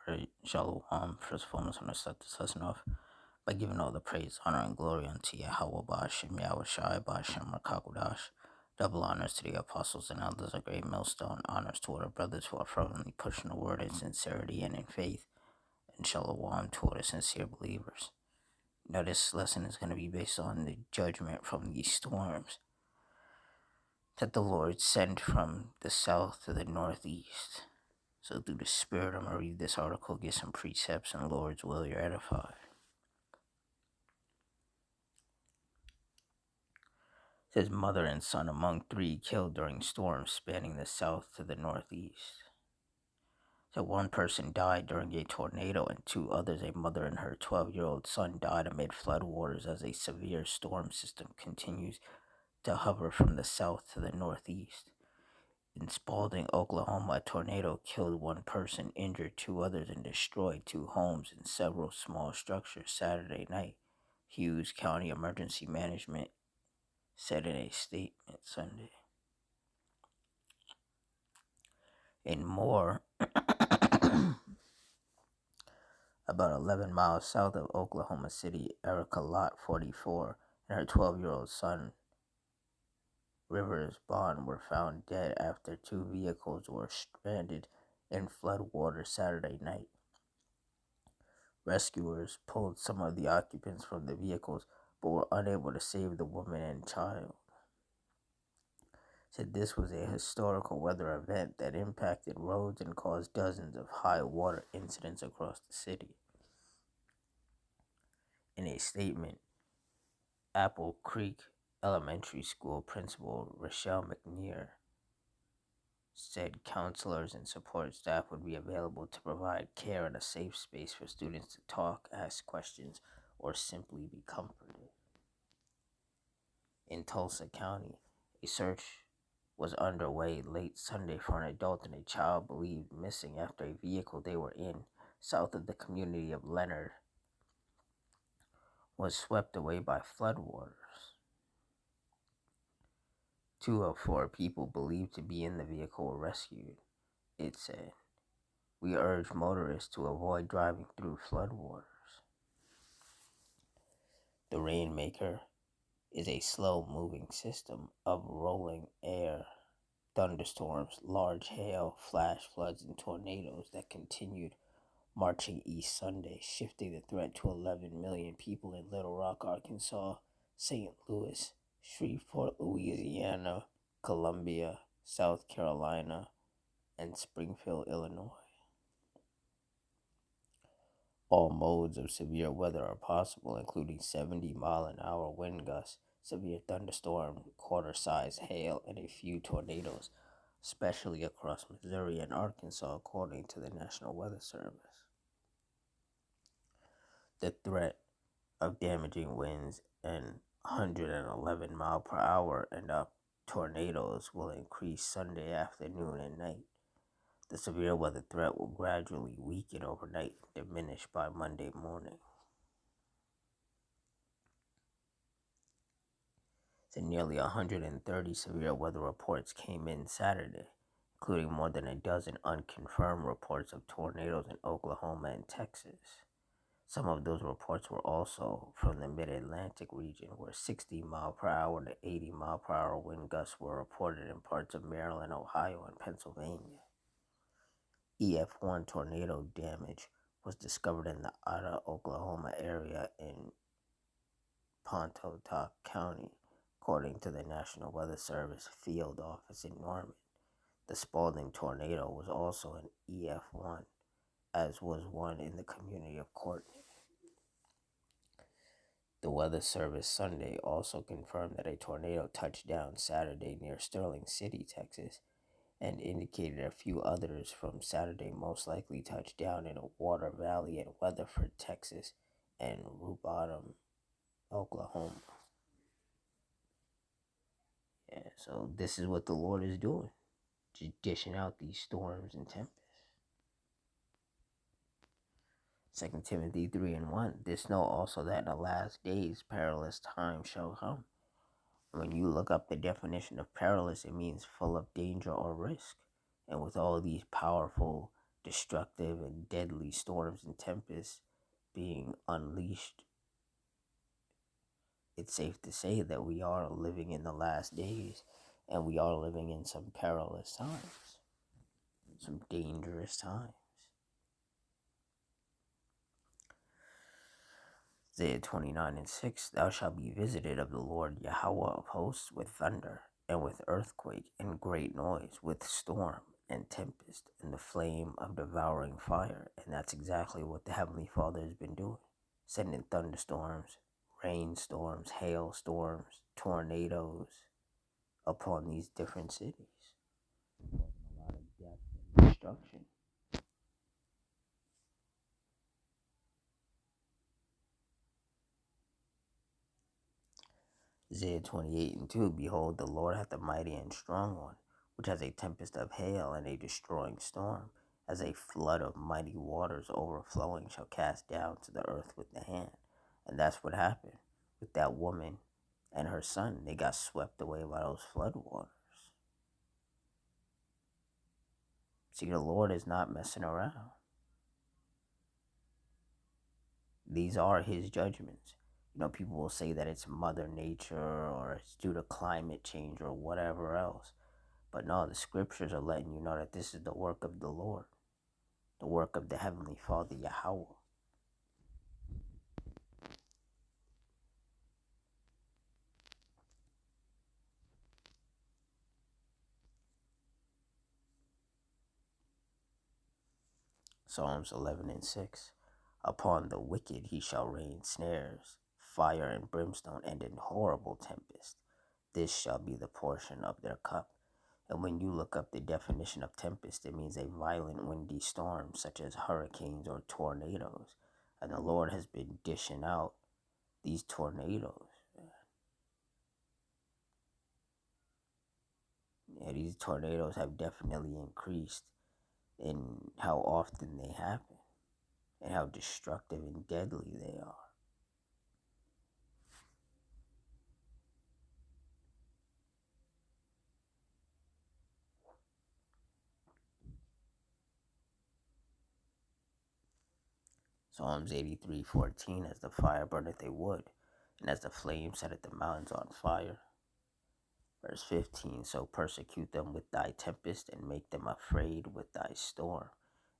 Alright, Shalom. First of all, I'm just going to start this lesson off by giving all the praise, honor, and glory unto Yahweh Ba'ashem, Yahweh Shai Ba'ashem, Rakakudash. Double honors to the apostles and elders, a great millstone. Honors to all the brothers who are fervently pushing the word in sincerity and in faith. And Shalom to all the sincere believers. Now, this lesson is going to be based on the judgment from these storms that the Lord sent from the south to the northeast. So through the Spirit, I'm going to read this article, get some precepts, and Lord's will, you're edified. It says mother and son among 3 killed during storms spanning the south to the northeast. So 1 person died during a tornado and 2 others, a mother and her 12-year-old son, died amid floodwaters as a severe storm system continues to hover from the south to the northeast. In Spalding, Oklahoma, a tornado killed 1 person, injured 2 others, and destroyed 2 homes and several small structures Saturday night. Hughes County Emergency Management said in a statement Sunday. In Moore, about 11 miles south of Oklahoma City, Erica Lott, 44, and her 12-year-old son, Rivers Bond, were found dead after 2 vehicles were stranded in floodwater Saturday night. Rescuers pulled some of the occupants from the vehicles, but were unable to save the woman and child. Said this was a historical weather event that impacted roads and caused dozens of high water incidents across the city. In a statement, Apple Creek Elementary School Principal Rochelle McNear said counselors and support staff would be available to provide care and a safe space for students to talk, ask questions, or simply be comforted. In Tulsa County, a search was underway late Sunday for an adult and a child believed missing after a vehicle they were in, south of the community of Leonard, was swept away by floodwaters. 2 of 4 people believed to be in the vehicle were rescued, it said. We urge motorists to avoid driving through floodwaters. The Rainmaker is a slow-moving system of rolling air, thunderstorms, large hail, flash floods, and tornadoes that continued marching east Sunday, shifting the threat to 11 million people in Little Rock, Arkansas, St. Louis, Shreveport, Louisiana, Columbia, South Carolina, and Springfield, Illinois. All modes of severe weather are possible, including 70-mile-an-hour wind gusts, severe thunderstorm, quarter-size hail, and a few tornadoes, especially across Missouri and Arkansas, according to the National Weather Service. The threat of damaging winds and 111-mile-per-hour and up tornadoes will increase Sunday afternoon and night. The severe weather threat will gradually weaken overnight and diminish by Monday morning. So nearly 130 severe weather reports came in Saturday, including more than a dozen unconfirmed reports of tornadoes in Oklahoma and Texas. Some of those reports were also from the Mid-Atlantic region, where 60-mile-per-hour to 80-mile-per-hour wind gusts were reported in parts of Maryland, Ohio, and Pennsylvania. EF1 tornado damage was discovered in the Ada, Oklahoma area in Pontotoc County, according to the National Weather Service field office in Norman. The Spalding tornado was also an EF1, as was one in the community of Courtney. The Weather Service Sunday also confirmed that a tornado touched down Saturday near Sterling City, Texas, and indicated a few others from Saturday most likely touched down in Water Valley and Weatherford, Texas, and Root Bottom, Oklahoma. Yeah, so this is what the Lord is doing, just dishing out these storms and tempests. 2 Timothy 3:1. This know also that in the last days perilous times shall come. When you look up the definition of perilous, it means full of danger or risk. And with all these powerful destructive and deadly storms and tempests being unleashed, it's safe to say that we are living in the last days, and we are living in some perilous times, some dangerous times. Isaiah 29:6, Thou shalt be visited of the Lord Yahweh of hosts with thunder, and with earthquake, and great noise, with storm, and tempest, and the flame of devouring fire. And that's exactly what the Heavenly Father has been doing, sending thunderstorms, rainstorms, hailstorms, tornadoes upon these different cities, causing a lot of death and destruction. Isaiah 28:2, Behold, the Lord hath a mighty and strong one, which has a tempest of hail and a destroying storm, as a flood of mighty waters overflowing shall cast down to the earth with the hand. And that's what happened with that woman and her son. They got swept away by those flood waters. See, the Lord is not messing around. These are his judgments. People will say that it's Mother Nature or it's due to climate change or whatever else. But no, the scriptures are letting you know that this is the work of the Lord, the work of the Heavenly Father, Yahweh. Psalms 11:6, Upon the wicked he shall rain snares, fire and brimstone, and in horrible tempest. This shall be the portion of their cup. And when you look up the definition of tempest, it means a violent windy storm, such as hurricanes or tornadoes. And the Lord has been dishing out these tornadoes. Yeah, these tornadoes have definitely increased in how often they happen and how destructive and deadly they are. Psalms 83:14, As the fire burneth a wood, and as the flame setteth the mountains on fire. Verse 15, So persecute them with thy tempest, and make them afraid with thy storm.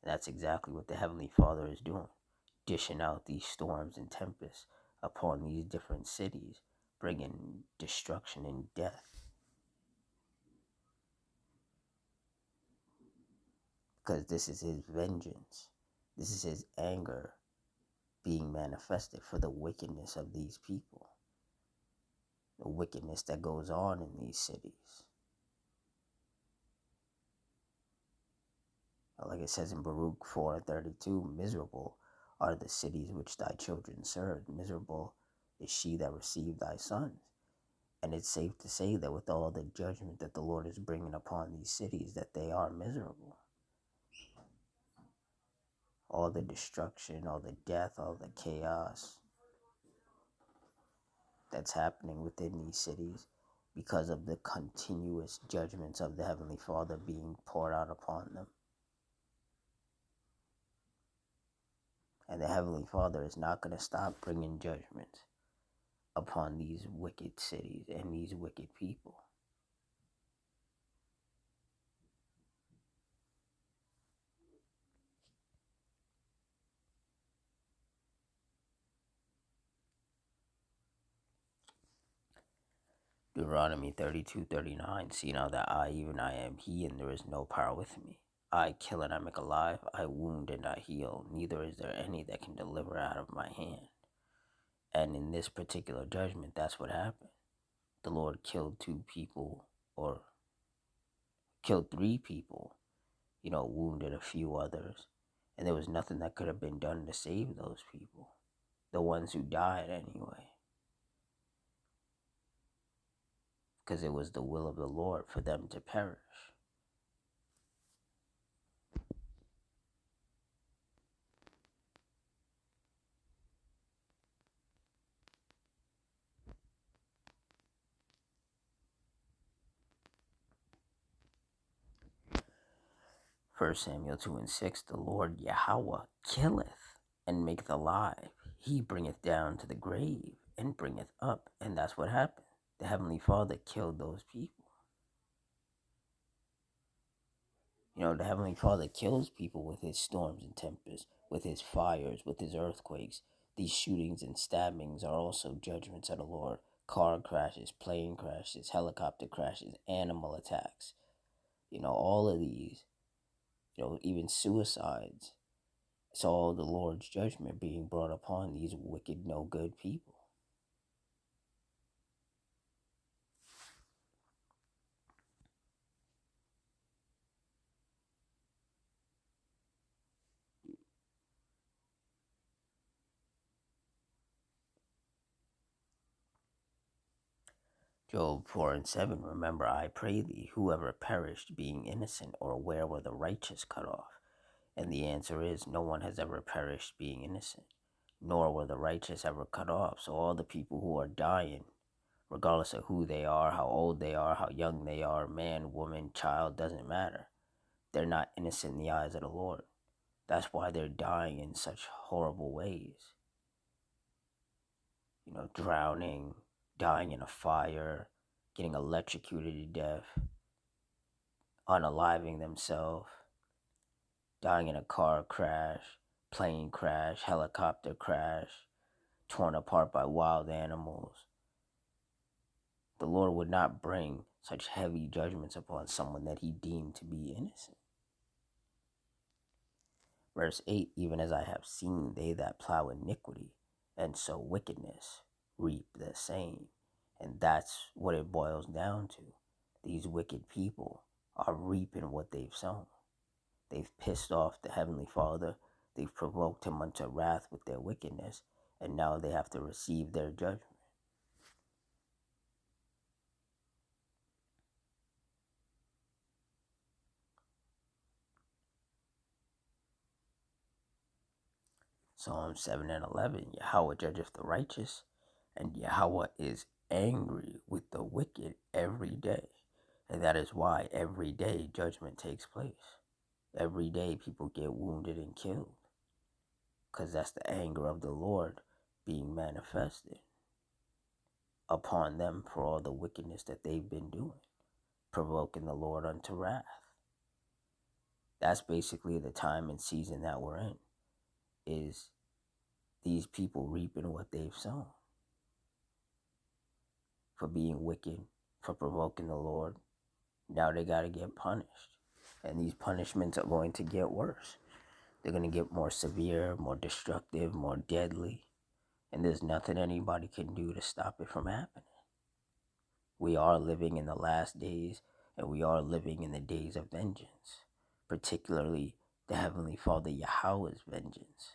And that's exactly what the Heavenly Father is doing, dishing out these storms and tempests upon these different cities, bringing destruction and death. Because this is his vengeance. This is his anger being manifested for the wickedness of these people, the wickedness that goes on in these cities. Like it says in Baruch 4:32, Miserable are the cities which thy children serve. Miserable is she that received thy sons. And it's safe to say that with all the judgment that the Lord is bringing upon these cities, that they are miserable. All the destruction, all the death, all the chaos that's happening within these cities because of the continuous judgments of the Heavenly Father being poured out upon them. And the Heavenly Father is not going to stop bringing judgment upon these wicked cities and these wicked people. Deuteronomy 32:39, See now that I, even I am he, and there is no power with me. I kill and I make alive, I wound and I heal, neither is there any that can deliver out of my hand. And in this particular judgment, that's what happened. The Lord killed 2 people, or killed 3 people, wounded a few others. And there was nothing that could have been done to save those people, the ones who died anyway. Because it was the will of the Lord for them to perish. First Samuel 2:6, the Lord Yahweh killeth and maketh alive. He bringeth down to the grave and bringeth up. And that's what happened. The Heavenly Father killed those people. The Heavenly Father kills people with his storms and tempests, with his fires, with his earthquakes. These shootings and stabbings are also judgments of the Lord. Car crashes, plane crashes, helicopter crashes, animal attacks. All of these, even suicides. It's all the Lord's judgment being brought upon these wicked, no good people. Job 4:7, remember, I pray thee, whoever perished being innocent, or where were the righteous cut off? And the answer is, no one has ever perished being innocent, nor were the righteous ever cut off. So all the people who are dying, regardless of who they are, how old they are, how young they are, man, woman, child, doesn't matter. They're not innocent in the eyes of the Lord. That's why they're dying in such horrible ways. Drowning, dying in a fire, getting electrocuted to death, unaliving themselves, dying in a car crash, plane crash, helicopter crash, torn apart by wild animals. The Lord would not bring such heavy judgments upon someone that he deemed to be innocent. Verse 8, even as I have seen, they that plow iniquity and sow wickedness reap the same. And that's what it boils down to. These wicked people are reaping what they've sown. They've pissed off the Heavenly Father. They've provoked him unto wrath with their wickedness. And now they have to receive their judgment. Psalm 7:11, Yahweh judgeth the righteous, and Yahweh is angry with the wicked every day. And that is why every day judgment takes place. Every day people get wounded and killed. Because that's the anger of the Lord being manifested upon them for all the wickedness that they've been doing, provoking the Lord unto wrath. That's basically the time and season that we're in, is these people reaping what they've sown. For being wicked, for provoking the Lord, now they got to get punished. And these punishments are going to get worse. They're going to get more severe, more destructive, more deadly. And there's nothing anybody can do to stop it from happening. We are living in the last days, and we are living in the days of vengeance, particularly the Heavenly Father Yahweh's vengeance.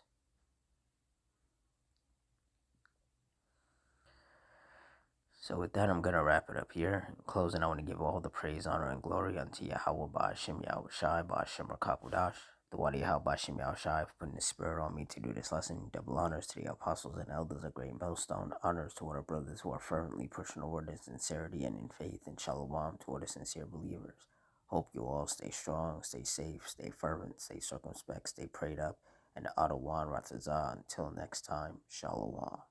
So with that, I'm going to wrap it up here. In closing, I want to give all the praise, honor, and glory unto Yahweh Ba'ashem Yahweh Shai Ba'ashem Rakakudash. The Wadi Yahweh Ba'ashem Yahweh Shai for putting the spirit on me to do this lesson. Double honors to the apostles and elders of Great Millstone. Honors to our brothers who are fervently pushing the word in sincerity and in faith. And shalom to all the sincere believers. Hope you all stay strong, stay safe, stay fervent, stay circumspect, stay prayed up. And Adawan Ratazah. Until next time, shalom.